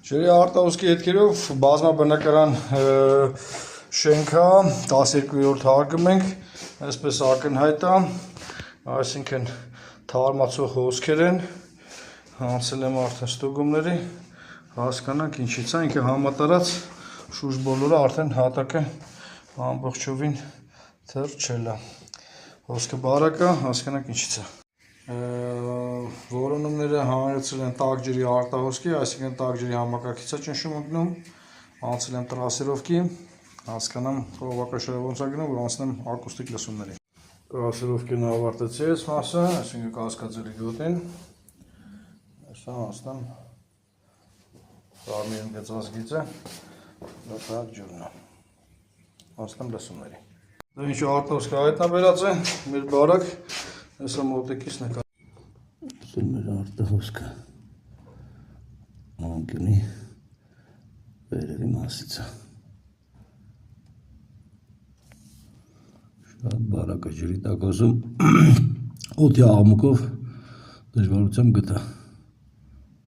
Ջրի արտահոսքի հետքերով բազմաբնակարան շենքա 12-րդ հարկում ենք, այսպես ակնհայտ է, այսինքն թարմացող հոսքեր են, անցել եմ արդեն ստուգումների, հասկանանք ինչից է, ինքը համատարած շուրջ բոլորը արդեն հատակը ամբողջովին թրջել է, հոսքը բարակ է, հասկանանք ինչից է։ Որոնումները հանրեցրել են տաք ջրի արտահոսքի, այսինքն տաք ջրի համակարգից է ճնշում ընկնում, անցել եմ տրասերովքի, հասկանամ խողովակաշարը ոնց է գնում, որ անցնեմ ակուստիկ լսումների։ Տրասերովքին ավարտեցի այս մասը, այսինքն կասկածելի գոտին, այսա անցնեմ կարմիր ընկծված գիծը, դա տաք ջուրն է, անցնեմ լսումների։ Դա ինչ արտահոսքը հայտնաբերած է, մեր բարակ, այսա մոտիկից նկար։ Սր մեր արտահոսքը անկյունի վերևի մասից է։ Շատ բարակ է ջրի տակ հոսում, օդի աղմուկով դժվարությամբ գտա։